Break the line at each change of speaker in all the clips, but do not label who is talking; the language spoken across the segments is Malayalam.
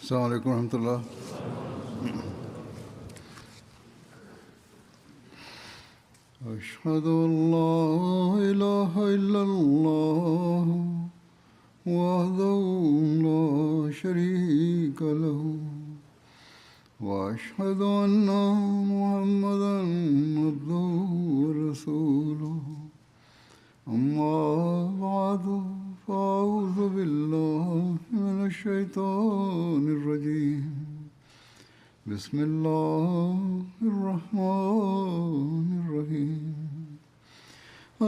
السلام عليكم ورحمة الله. أشهد أن لا إله إلا الله وحده لا شريك له وأشهد أن محمدا عبده ورسوله أما بعد فأعوذ بالله من الشيطان الرجيم بسم الله الرحمن الرحيم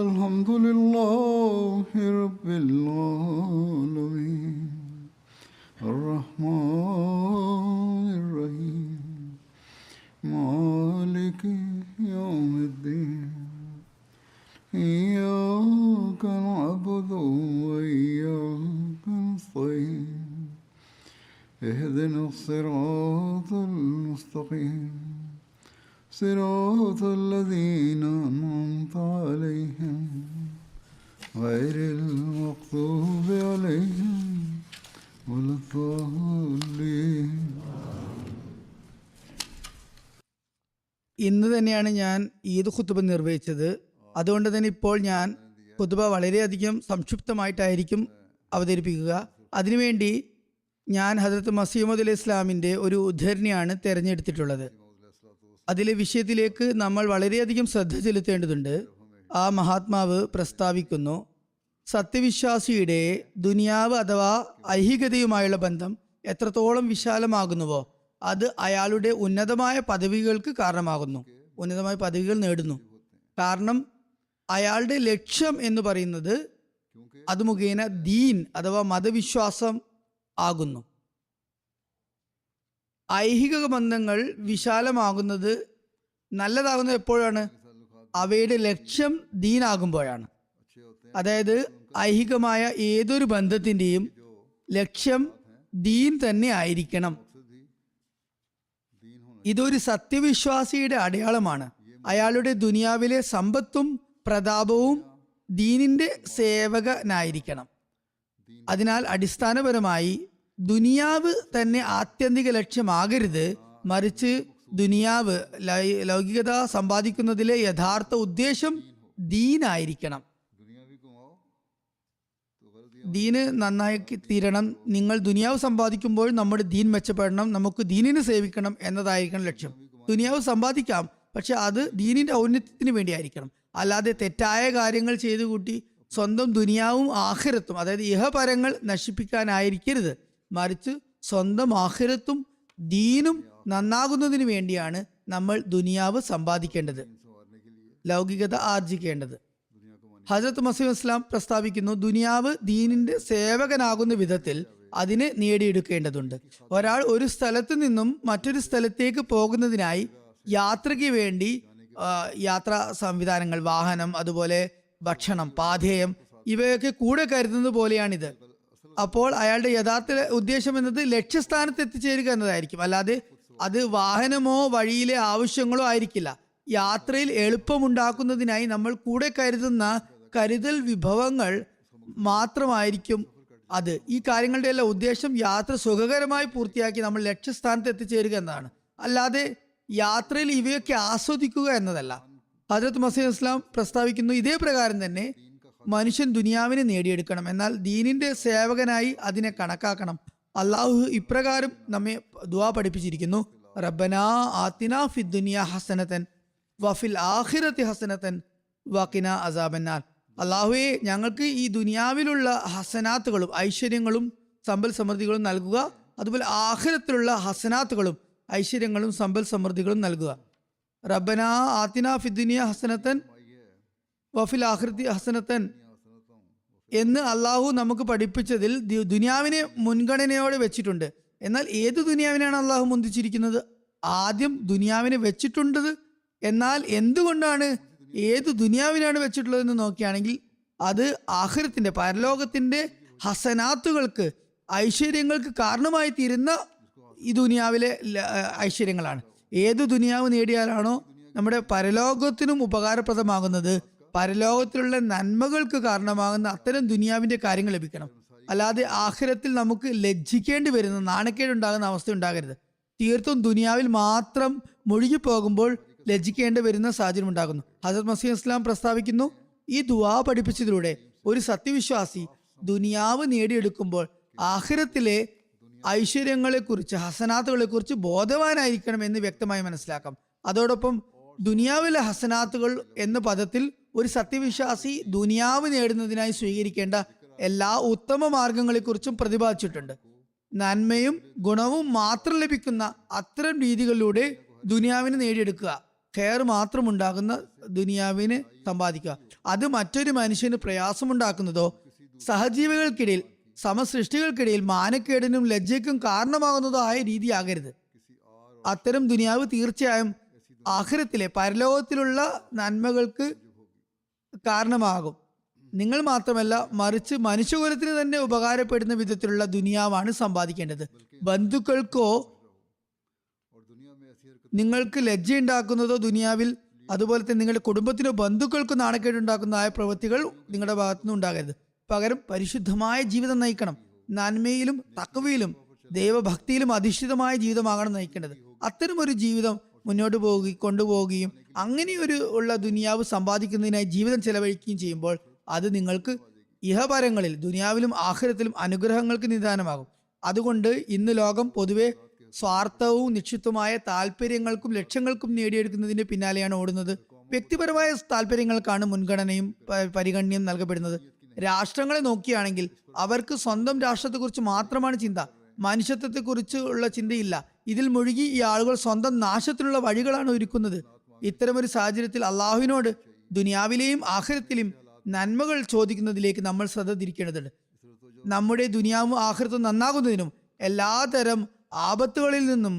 الحمد لله رب العالمين الرحمن الرحيم مالك يوم الدين إياك نعبد وإياك نستعين اهدنا الصراط المستقيم صراط الذين أنعمت عليهم غير المغضوب عليهم ولا الضالين.
ഇന്ന് തന്നെയാണ് ഞാൻ ഈദ് ഖുത്ബ നിർവഹിച്ചത്. അതുകൊണ്ട് തന്നെ ഇപ്പോൾ ഞാൻ ഖുത്ബ വളരെയധികം സംക്ഷിപ്തമായിട്ടായിരിക്കും അവതരിപ്പിക്കുക. അതിനുവേണ്ടി ഞാൻ ഹദരത്ത് മസീഹ് അലൈഹി ഇസ്ലാമിൻ്റെ ഒരു ഉദ്ധരണിയാണ് തിരഞ്ഞെടുത്തിട്ടുള്ളത്. അതിലെ വിഷയത്തിലേക്ക് നമ്മൾ വളരെയധികം ശ്രദ്ധ ചെലുത്തേണ്ടതുണ്ട്. ആ മഹാത്മാവ് പ്രസ്താവിക്കുന്നു, സത്യവിശ്വാസിയുടെ ദുനിയാവ് അഥവാ ഐഹികതയുമായുള്ള ബന്ധം എത്രത്തോളം വിശാലമാകുന്നുവോ അത് അയാളുടെ ഉന്നതമായ പദവികൾക്ക് കാരണമാകുന്നു, ഉന്നതമായ പദവികൾ നേടുന്നു. കാരണം അയാളുടെ ലക്ഷ്യം എന്ന് പറയുന്നത് അത് മുഖേന ദീൻ അഥവാ മതവിശ്വാസം ആകുന്നു. ഐഹിക ബന്ധങ്ങൾ വിശാലമാകുന്നത്, നല്ലതാകുന്നത് എപ്പോഴാണ്? അവയുടെ ലക്ഷ്യം ദീനാകുമ്പോഴാണ്. അതായത് ഐഹികമായ ഏതൊരു ബന്ധത്തിൻ്റെയും ലക്ഷ്യം ദീൻ തന്നെ ആയിരിക്കണം. ഇതൊരു സത്യവിശ്വാസിയുടെ അടയാളമാണ്. അയാളുടെ ദുനിയാവിലെ സമ്പത്തും പ്രതാപവും ദീനിന്റെ സേവകനായിരിക്കണം. അതിനാൽ അടിസ്ഥാനപരമായി ദുനിയാവ് തന്നെ ആത്യന്തിക ലക്ഷ്യമാകരുത്, മറിച്ച് ദുനിയാവ് ലൗകികത സമ്പാദിക്കുന്നതിലെ യഥാർത്ഥ ഉദ്ദേശം ദീനായിരിക്കണം. ദീന് നന്നായി തീരണം. നിങ്ങൾ ദുനിയാവ് സമ്പാദിക്കുമ്പോൾ നമ്മുടെ ദീൻ മെച്ചപ്പെടണം, നമുക്ക് ദീനിനെ സേവിക്കണം എന്നതായിരിക്കണം ലക്ഷ്യം. ദുനിയാവ് സമ്പാദിക്കാം, പക്ഷെ അത് ദീനിന്റെ ഔന്നത്യത്തിന് വേണ്ടിയായിരിക്കണം. അല്ലാതെ തെറ്റായ കാര്യങ്ങൾ ചെയ്തു കൂട്ടി സ്വന്തം ദുനിയാവും ആഖിറത്തും, അതായത് ഇഹപരങ്ങൾ നശിപ്പിക്കാനായിരിക്കരുത്, മറിച്ച് സ്വന്തം ആഖിറത്തും ദീനും നന്നാകുന്നതിന് വേണ്ടിയാണ് നമ്മൾ ദുനിയാവ് സമ്പാദിക്കേണ്ടത്, ലൗകികത ആർജിക്കേണ്ടത്. ഹജറത്ത് മസീഹ് ഇസ്ലാം പ്രസ്താവിക്കുന്നു, ദുനിയാവ് ദീനിന്റെ സേവകനാകുന്ന വിധത്തിൽ അതിനെ നേടിയെടുക്കേണ്ടതുണ്ട്. ഒരാൾ ഒരു സ്ഥലത്ത് നിന്നും മറ്റൊരു സ്ഥലത്തേക്ക് പോകുന്നതിനായി യാത്രയ്ക്ക് വേണ്ടി യാത്രാ സംവിധാനങ്ങൾ, വാഹനം, അതുപോലെ ഭക്ഷണം, പാഥേയം ഇവയൊക്കെ കൂടെ കരുതുന്നത് പോലെയാണിത്. അപ്പോൾ അയാളുടെ യഥാർത്ഥ ഉദ്ദേശം എന്നത് ലക്ഷ്യസ്ഥാനത്ത് എത്തിച്ചേരുക എന്നതായിരിക്കും, അല്ലാതെ അത് വാഹനമോ വഴിയിലെ ആവശ്യങ്ങളോ ആയിരിക്കില്ല. യാത്രയിൽ എളുപ്പമുണ്ടാക്കുന്നതിനായി നമ്മൾ കൂടെ കരുതുന്ന കരുതൽ വിഭവങ്ങൾ മാത്രമായിരിക്കും അത്. ഈ കാര്യങ്ങളുടെ എല്ലാം ഉദ്ദേശം യാത്ര സുഖകരമായി പൂർത്തിയാക്കി നമ്മൾ ലക്ഷ്യസ്ഥാനത്ത് എത്തിച്ചേരുക എന്നതാണ്, അല്ലാതെ യാത്രയിൽ ഇവയൊക്കെ ആസ്വദിക്കുക എന്നതല്ല. ഹജറത്ത് മസീഹ് ഇസ്ലാം പ്രസ്താവിക്കുന്നു, ഇതേ പ്രകാരം തന്നെ മനുഷ്യൻ ദുനിയാവിനെ നേടിയെടുക്കണം, എന്നാൽ ദീനിന്റെ സേവകനായി അതിനെ കണക്കാക്കണം. അള്ളാഹു ഇപ്രകാരം നമ്മെ ദുആ പഠിപ്പിച്ചിരിക്കുന്നു, റബ്ബനാ ആതിനാ ഫിദ് ദുനിയ ഹസനതൻ വഫിൽ ആഖിറതി ഹസനതൻ വഖിനാ അസാബന്നാർ. അള്ളാഹുവേ, ഞങ്ങൾക്ക് ഈ ദുനിയാവിലുള്ള ഹസനാത്തുകളും ഐശ്വര്യങ്ങളും സമ്പൽ സമൃദ്ധികളും നൽകുക, അതുപോലെ ആഖിറത്തിലുള്ള ഹസനാത്തുകളും ഐശ്വര്യങ്ങളും സമ്പൽ സമൃദ്ധികളും നൽകുക. റബ്ബനാ ആതിനാ ഫിദ് ദുനിയ ഹസനതൻ വഫിൽ ആഖിറതി ഹസനതൻ എന്ന് അള്ളാഹു നമുക്ക് പഠിപ്പിച്ചതിൽ ദുനിയാവിനെ മുൻഗണനയോടെ വെച്ചിട്ടുണ്ട്. എന്നാൽ ഏത് ദുനിയാവിനാണ് അള്ളാഹു മുന്തിച്ചിരിക്കുന്നത്? ആദ്യം ദുനിയാവിനെ വെച്ചിട്ടുണ്ട്. എന്നാൽ എന്തുകൊണ്ടാണ് ഏത് ദുനിയാവിനാണ് വെച്ചിട്ടുള്ളതെന്ന് നോക്കുകയാണെങ്കിൽ അത് ആഖിറത്തിന്റെ, പരലോകത്തിന്റെ ഹസനാത്തുകൾക്ക്, ഐശ്വര്യങ്ങൾക്ക് കാരണമായി തീരുന്ന ഈ ദുനിയാവിലെ ഐശ്വര്യങ്ങളാണ്. ഏത് ദുനിയാവ് നേടിയാലാണോ നമ്മുടെ പരലോകത്തിനും ഉപകാരപ്രദമാകുന്നത്, പരലോകത്തിലുള്ള നന്മകൾക്ക് കാരണമാകുന്ന അത്തരം ദുനിയാവിന്റെ കാര്യങ്ങൾ ലഭിക്കണം. അല്ലാതെ ആഖിറത്തിൽ നമുക്ക് ലജ്ജിക്കേണ്ടി വരുന്ന, നാണക്കേടുണ്ടാകുന്ന അവസ്ഥ ഉണ്ടാകരുത്. തീർത്തും ദുനിയാവിൽ മാത്രം മുഴുകിപ്പോകുമ്പോൾ ലജ്ജിക്കേണ്ടി വരുന്ന സാഹചര്യം ഉണ്ടാകുന്നു. ഹസരത്ത് മസീഹ് ഇസ്ലാം പ്രസ്താവിക്കുന്നു, ഈ ദുആ പഠിപ്പിച്ചതിലൂടെ ഒരു സത്യവിശ്വാസി ദുനിയാവ് നേടിയെടുക്കുമ്പോൾ ആഖിറത്തിലെ ഐശ്വര്യങ്ങളെക്കുറിച്ച്, ഹസനാത്തുകളെക്കുറിച്ച് ബോധവാനായിരിക്കണം എന്ന് വ്യക്തമായി മനസ്സിലാക്കാം. അതോടൊപ്പം ദുനിയാവിലെ ഹസനാത്തുകൾ എന്ന പദത്തിൽ ഒരു സത്യവിശ്വാസി ദുനിയാവ് നേടുന്നതിനായി സ്വീകരിക്കേണ്ട എല്ലാ ഉത്തമ മാർഗങ്ങളെക്കുറിച്ചും പ്രതിപാദിച്ചിട്ടുണ്ട്. നന്മയും ഗുണവും മാത്രം ലഭിക്കുന്ന അത്തരം രീതികളിലൂടെ ദുനിയാവിനെ നേടിയെടുക്കുക, ഖൈർ മാത്രമുണ്ടാകുന്ന ദുനിയാവിനെ സമ്പാദിക്കുക. അത് മറ്റൊരു മനുഷ്യന് പ്രയാസമുണ്ടാക്കുന്നതോ സഹജീവികൾക്കിടയിൽ, സമസൃഷ്ടികൾക്കിടയിൽ മാനക്കേടിനും ലജ്ജയ്ക്കും കാരണമാകുന്നതോ ആയ രീതിയാകരുത്. അത്തരം ദുനിയാവ് തീർച്ചയായും ആഖിറത്തിലെ പരലോകത്തിലുള്ള നന്മകൾക്ക് കാരണമാകും. നിങ്ങൾ മാത്രമല്ല, മറിച്ച് മനുഷ്യകുലത്തിന് തന്നെ ഉപകാരപ്പെടുന്ന വിധത്തിലുള്ള ദുനിയാവാണ് സമ്പാദിക്കേണ്ടത്. ബന്ധുക്കൾക്കോ നിങ്ങൾക്ക് ലജ്ജയുണ്ടാക്കുന്നതോ ദുനിയാവിൽ, അതുപോലെ തന്നെ നിങ്ങളുടെ കുടുംബത്തിനോ ബന്ധുക്കൾക്കോ നാണക്കേടുണ്ടാക്കുന്നതായ പ്രവൃത്തികൾ നിങ്ങളുടെ ഭാഗത്തുനിന്ന് ഉണ്ടാകരുത്. പകരം പരിശുദ്ധമായ ജീവിതം നയിക്കണം. നന്മയിലും തഖ്വയിലും ദൈവഭക്തിയിലും അധിഷ്ഠിതമായ ജീവിതമാകണം നയിക്കേണ്ടത്. അത്തരം ഒരു ജീവിതം മുന്നോട്ട് കൊണ്ടുപോവുകയും അങ്ങനെയൊരു ഉള്ള ദുനിയാവ് സമ്പാദിക്കുന്നതിനായി ജീവിതം ചെലവഴിക്കുകയും ചെയ്യുമ്പോൾ അത് നിങ്ങൾക്ക് ഇഹപരങ്ങളിൽ, ദുനിയാവിലും ആഖിറത്തിലും അനുഗ്രഹങ്ങൾക്ക് നിദാനമാകും. അതുകൊണ്ട് ഇന്ന് ലോകം പൊതുവെ സ്വാർത്ഥവും നിക്ഷിപ്തമായ താല്പര്യങ്ങൾക്കും ലക്ഷ്യങ്ങൾക്കും നേടിയെടുക്കുന്നതിന്റെ പിന്നാലെയാണ് ഓടുന്നത്. വ്യക്തിപരമായ താല്പര്യങ്ങൾക്കാണ് മുൻഗണനയും പരിഗണനയും നൽകപ്പെടുന്നത്. രാഷ്ട്രങ്ങളെ നോക്കുകയാണെങ്കിൽ അവർക്ക് സ്വന്തം രാഷ്ട്രത്തെക്കുറിച്ച് മാത്രമാണ് ചിന്ത, മനുഷ്യത്വത്തെക്കുറിച്ച് ഉള്ള ചിന്തയില്ല. ഇതിൽ മുഴുകി ഈ ആളുകൾ സ്വന്തം നാശത്തിലുള്ള വഴികളാണ് ഒരുക്കുന്നത്. ഇത്തരമൊരു സാഹചര്യത്തിൽ അള്ളാഹുവിനോട് ദുനിയാവിലെയും ആഖിറത്തിലെയും നന്മകൾ ചോദിക്കുന്നതിലേക്ക് നമ്മൾ ശ്രദ്ധ തിരിക്കേണ്ടതുണ്ട്. നമ്മുടെ ദുനിയാവും ആഖിറത്തും നന്നാകുന്നതിനും എല്ലാതരം ആപത്തുകളിൽ നിന്നും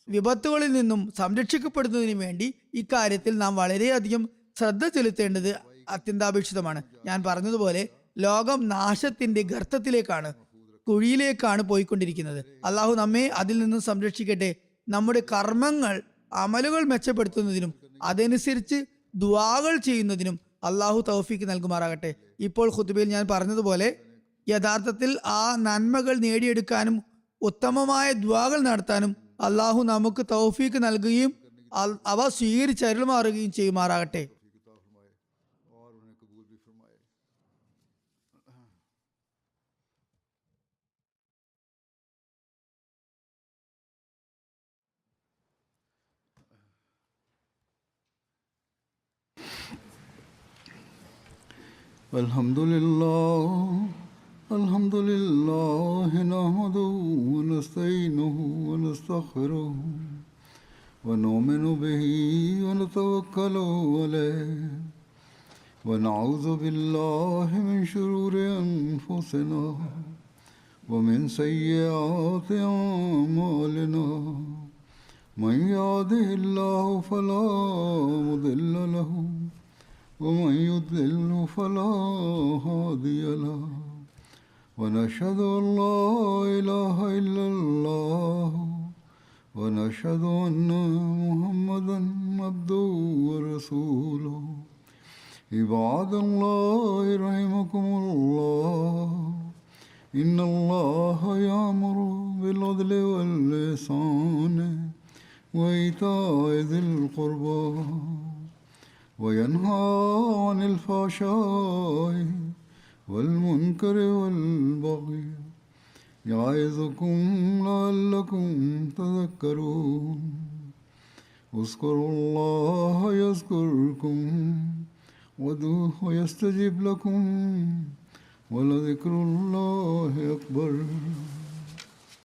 വിപത്തുകളിൽ നിന്നും സംരക്ഷിക്കപ്പെടുന്നതിനും വേണ്ടി ഇക്കാര്യത്തിൽ നാം വളരെയധികം ശ്രദ്ധ ചെലുത്തേണ്ടത് അത്യന്താപേക്ഷിതമാണ്. ഞാൻ പറഞ്ഞതുപോലെ ലോകം നാശത്തിന്റെ ഗർത്തത്തിലേക്കാണ്, കുഴിയിലേക്കാണ് പോയിക്കൊണ്ടിരിക്കുന്നത്. അള്ളാഹു നമ്മെ അതിൽ നിന്നും സംരക്ഷിക്കട്ടെ. നമ്മുടെ കർമ്മങ്ങൾ, അമലുകൾ മെച്ചപ്പെടുത്തുന്നതിനും അതനുസരിച്ച് ദുആകൾ ചെയ്യുന്നതിനും അള്ളാഹു തൗഫീക്ക് നൽകുമാറാകട്ടെ. ഇപ്പോൾ ഖുതുബയിൽ ഞാൻ പറഞ്ഞതുപോലെ യഥാർത്ഥത്തിൽ ആ നന്മകൾ നേടിയെടുക്കാനും ഉത്തമമായ ദുആകൾ നടത്താനും അള്ളാഹു നമുക്ക് തൗഫീക്ക് നൽകുകയും അവ സ്വീകരിച്ചരുളുമാറുകയും ചെയ്യുമാറാകട്ടെ.
الحمد لله نحمده ونستعينه ونستغفره ونؤمن به ونتوكل عليه ونعوذ بالله من شرور أنفسنا ومن سيئات أعمالنا من يهده الله فلا مضل له ومن يضلل فلا هادي له ونشهد أن لا إله إلا الله ونشهد أن محمدا عبده ورسوله. عباد الله رحمكم الله إن الله يأمر بالعدل والإحسان وإيتاء ذي القربى وينهى عن الفحشاء والمنكر والبغي يعظكم لعلكم تذكرون. اذكروا الله يذكركم وادعوه يستجب لكم ولذكر الله أكبر.